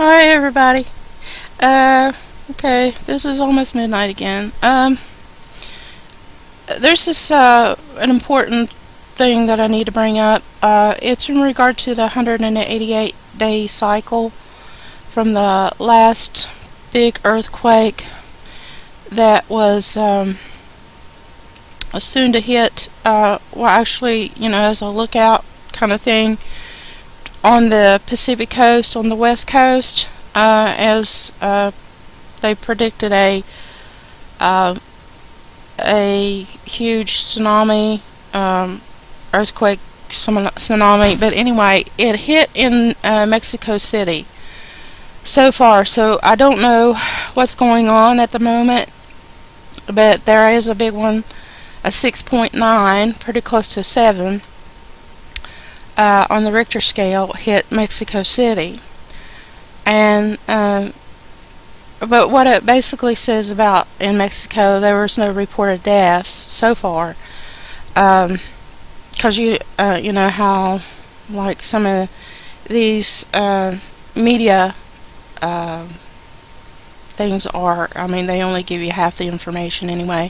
Hi everybody. Okay, this is almost midnight again. There's this an important thing that I need to bring up. It's in regard to the 188-day cycle from the last big earthquake that was soon to hit. Actually, as a lookout kind of thing on the Pacific coast, on the west coast, as they predicted a huge tsunami, earthquake, tsunami. But anyway, it hit in Mexico City so far. So I don't know what's going on at the moment, but there is a big one, a 6.9, pretty close to 7. On the Richter scale, hit Mexico City. And but what it basically says about in Mexico, there was no reported deaths so far, because you know how like some of these media things are. I mean, they only give you half the information anyway.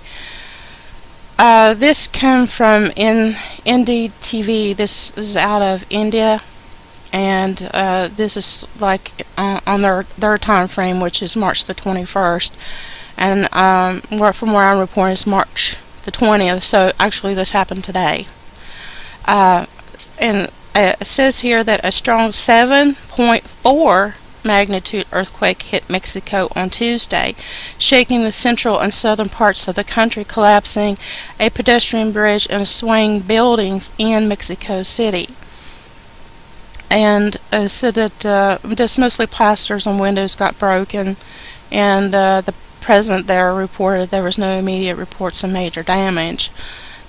This came from Indeed TV. This is out of India, and this is like on their time frame, which is March the 21st, and from where I'm reporting is March the 20th. So actually, this happened today, and it says here that a strong 7.4 magnitude earthquake hit Mexico on Tuesday, shaking the central and southern parts of the country, collapsing a pedestrian bridge and swaying buildings in Mexico City. And said that just mostly plasters on windows got broken, and the president there reported there was no immediate reports of major damage.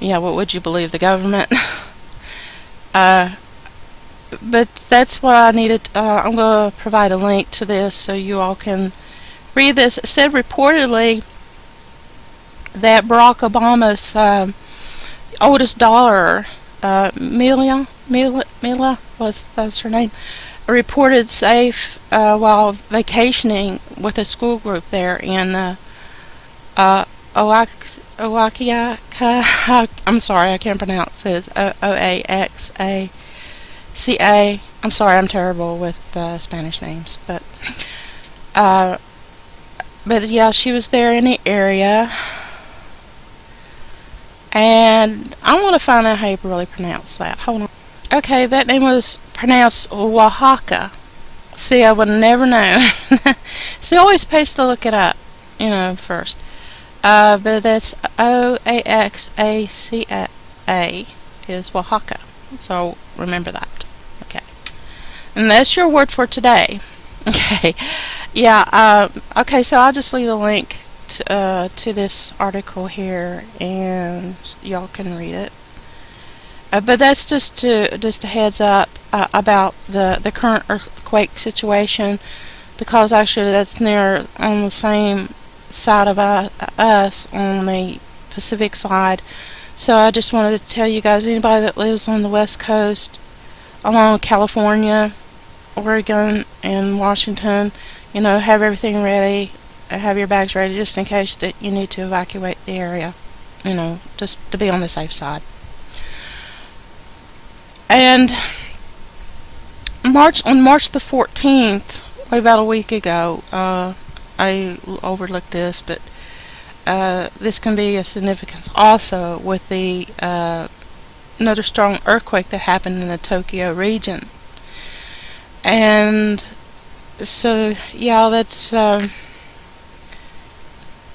Yeah, what would you believe, the government? But that's what I needed. I'm going to provide a link to this so you all can read this. It said reportedly that Barack Obama's oldest daughter, Mila, that's her name, reported safe while vacationing with a school group there in Oaxaca. I'm sorry, I can't pronounce it. It's Oaxaca. I'm sorry, I'm terrible with Spanish names, but yeah, she was there in the area, and I want to find out how you really pronounce that. Hold on. Okay, that name was pronounced Oaxaca. See, I would never know. See, always pays to look it up, first. But that's Oaxaca is Oaxaca, so remember that. And that's your word for today. Okay. Yeah. Okay. So I'll just leave a link to this article here, and y'all can read it. But that's just a heads up about the current earthquake situation, because actually that's near on the same side of us on the Pacific side. So I just wanted to tell you guys, anybody that lives on the West Coast, along California, Oregon, and Washington, have everything ready, have your bags ready just in case that you need to evacuate the area, just to be on the safe side. And on March the 14th, about a week ago, I overlooked this, but this can be a significance also with the another strong earthquake that happened in the Tokyo region. And so, yeah, that's I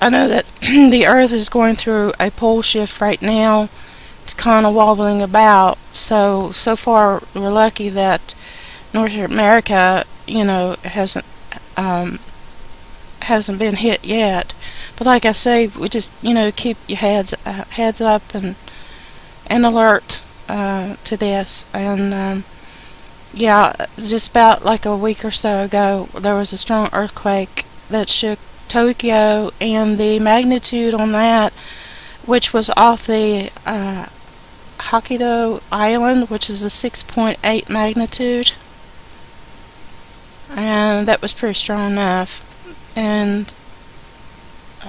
know that the earth is going through a pole shift right now. It's kind of wobbling about, so far we're lucky that North America, hasn't been hit yet. But like I say, we just, keep your heads up and alert to this. And yeah, just about like a week or so ago, there was a strong earthquake that shook Tokyo, and the magnitude on that, which was off the Hokkaido Island, which is a 6.8 magnitude. and that was pretty strong enough. And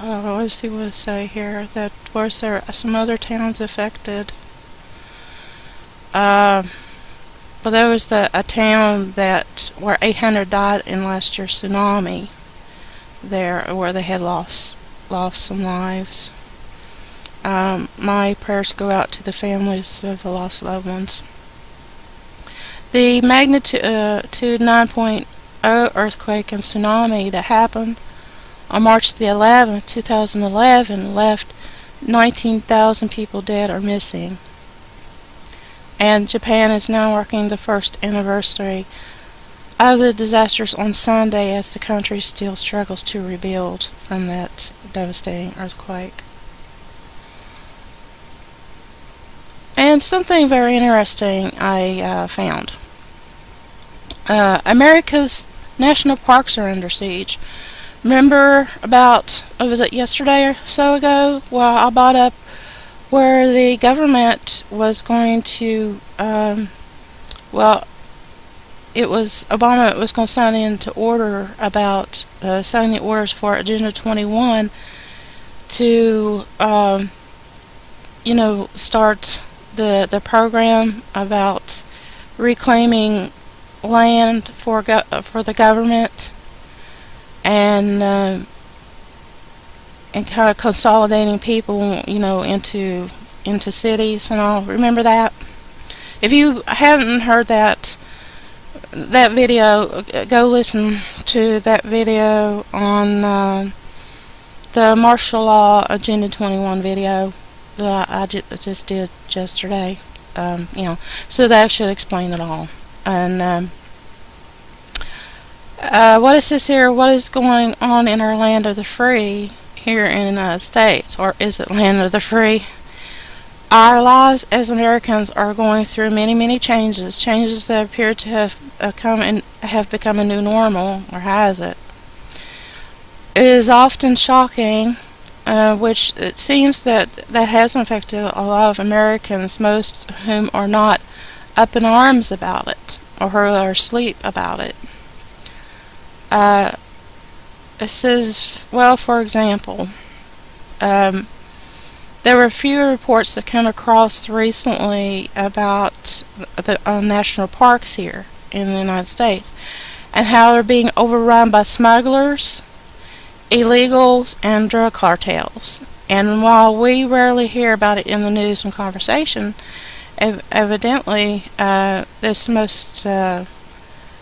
let's see what it say here. That was there some other towns affected. But there was a town that where 800 died in last year's tsunami. There, where they had lost some lives. My prayers go out to the families of the lost loved ones. The magnitude 9.0 earthquake and tsunami that happened on March the 11th, 2011, left 19,000 people dead or missing. And Japan is now marking the first anniversary of the disasters on Sunday as the country still struggles to rebuild from that devastating earthquake. And something very interesting I found. America's national parks are under siege. Remember about, was it yesterday or so ago, well, I brought up where the government was going to, it was Obama was going to sign into order about signing orders for Agenda 21 to, start the program about reclaiming land for the government and kind of consolidating people, into cities and all. Remember that? If you hadn't heard that video, go listen to that video on the martial law Agenda 21 video that I just did yesterday. So that should explain it all. And what it says here, what is going on in our land of the free here in the United States, or is it land of the free? Our lives as Americans are going through many, many changes that appear to have become a new normal, or has it? It is often shocking, which it seems that has affected a lot of Americans, most of whom are not up in arms about it, or who are asleep about it. It says, well, for example, there were a few reports that came across recently about the national parks here in the United States and how they're being overrun by smugglers, illegals, and drug cartels. And while we rarely hear about it in the news and conversation, evidently there's the most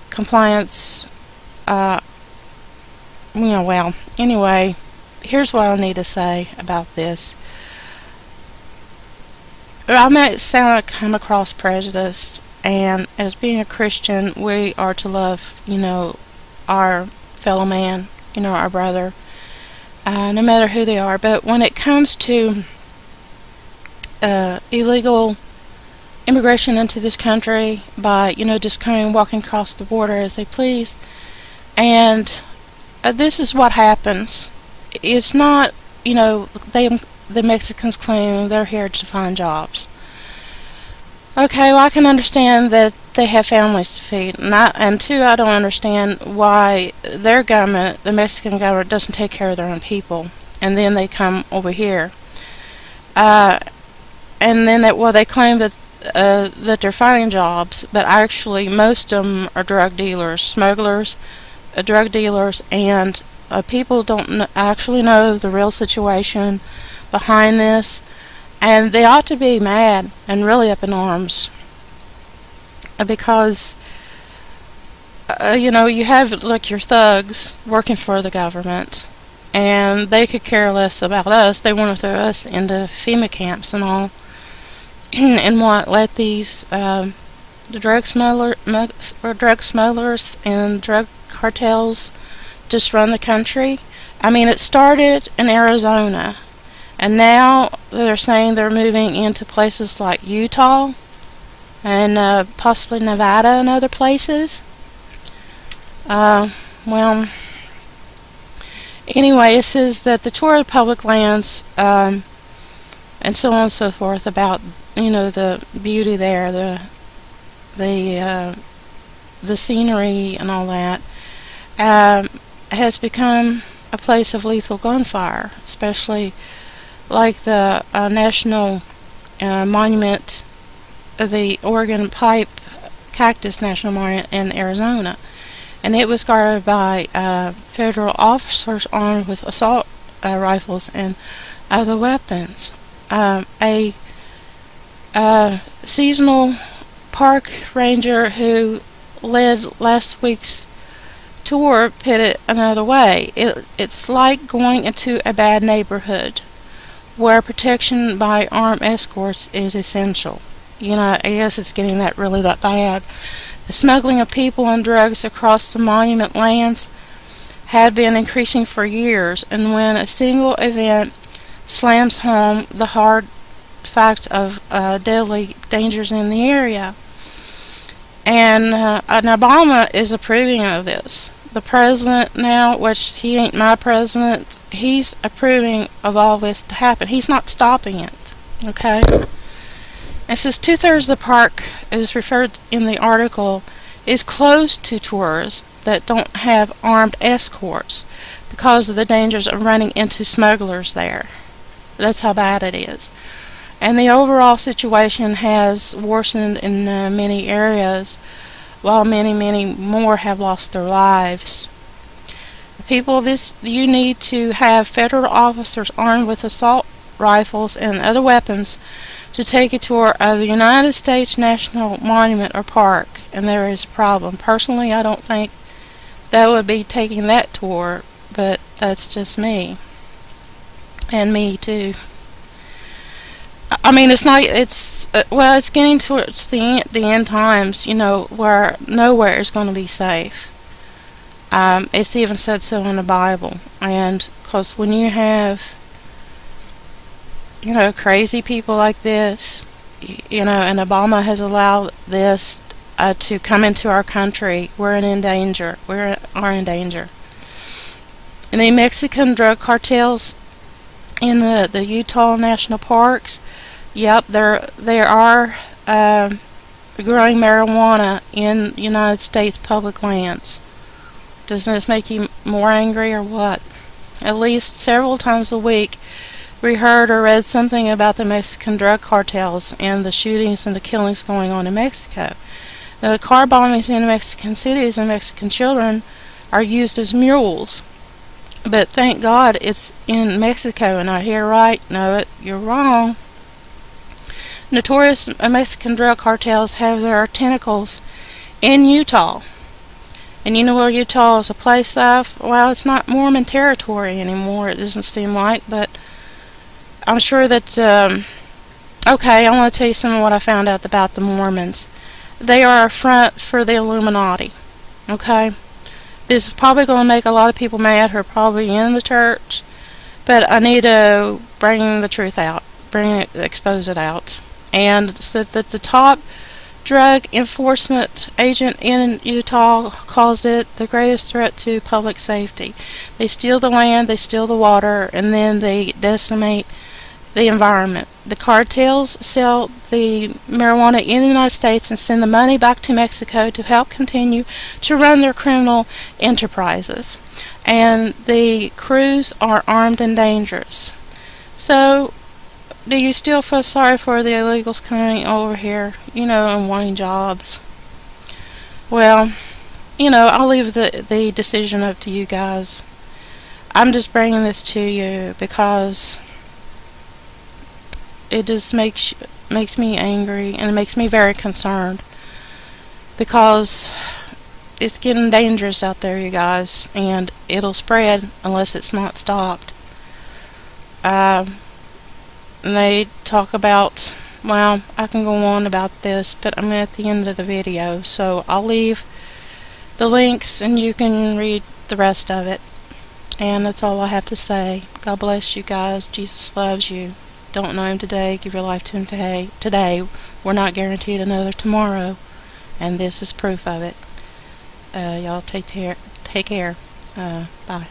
compliance. Anyway, here's what I need to say about this. I might come across prejudiced, and as being a Christian, we are to love, our fellow man, our brother, no matter who they are. But when it comes to illegal immigration into this country by, just walking across the border as they please, and this is what happens. It's not, the Mexicans claim they're here to find jobs. Okay, well, I can understand that they have families to feed, and two, I don't understand why their government, the Mexican government, doesn't take care of their own people, and then they come over here. And then they claim that they're finding jobs, but actually most of them are drug dealers, smugglers, drug dealers, and people don't actually know the real situation behind this, and they ought to be mad and really up in arms because you have your thugs working for the government, and they could care less about us. They want to throw us into FEMA camps and all, and let these the drug smugglers and drug cartels just run the country. I mean, it started in Arizona, and now they're saying they're moving into places like Utah and possibly Nevada and other places. Anyway, it says that the tour of public lands and so on and so forth about the beauty there, the scenery and all that. has become a place of lethal gunfire, especially like the National Monument, the Oregon Pipe Cactus National Monument in Arizona. And it was guarded by federal officers armed with assault rifles and other weapons. A seasonal park ranger who led last week's tour put it another way. It's like going into a bad neighborhood where protection by armed escorts is essential. You know, I guess it's getting that bad. The smuggling of people and drugs across the monument lands had been increasing for years, and when a single event slams home the hard fact of deadly dangers in the area. And Obama is approving of this. The president now, which he ain't my president, he's approving of all this to happen. He's not stopping it. Okay? It says 2/3 of the park, is referred in the article, is closed to tourists that don't have armed escorts because of the dangers of running into smugglers there. That's how bad it is. And the overall situation has worsened in many areas, while many more have lost their lives. People, you need to have federal officers armed with assault rifles and other weapons to take a tour of the United States National Monument or Park, and there is a problem. Personally, I don't think that would be taking that tour, but that's just me. And me too. I mean, it's getting towards the end times, you know, where nowhere is going to be safe. It's even said so in the Bible. And because when you have, you know, crazy people like this, you know, and Obama has allowed this to come into our country, we are in danger. And the Mexican drug cartels in the Utah national parks, yep, there are growing marijuana in United States public lands. Doesn't this make you more angry or what? At least several times a week we heard or read something about the Mexican drug cartels and the shootings and the killings going on in Mexico. Now, the car bombings in Mexican cities and Mexican children are used as mules. But thank God it's in Mexico and not here, right? No, you're wrong. Notorious Mexican drug cartels have their tentacles in Utah. And you know where Utah is a place of? Well, it's not Mormon territory anymore, it doesn't seem like, but I'm sure that, okay, I want to tell you some of what I found out about the Mormons. They are a front for the Illuminati, okay? This is probably going to make a lot of people mad who are probably in the church, but I need to bring the truth out, expose it out. And so that the top drug enforcement agent in Utah calls it the greatest threat to public safety. They steal the land, they steal the water, and then they decimate the environment. The cartels sell the marijuana in the United States and send the money back to Mexico to help continue to run their criminal enterprises. And the crews are armed and dangerous. So, do you still feel sorry for the illegals coming over here, you know, and wanting jobs? Well, you know, I'll leave the decision up to you guys. I'm just bringing this to you because it just makes me angry, and it makes me very concerned because it's getting dangerous out there, you guys, and it'll spread unless it's not stopped. They talk about, well, I can go on about this, but I'm at the end of the video, so I'll leave the links and you can read the rest of it. And that's all I have to say. God bless you guys. Jesus loves you. Don't know him today, give your life to him today. We're not guaranteed another tomorrow, and this is proof of it. Y'all take care. Bye.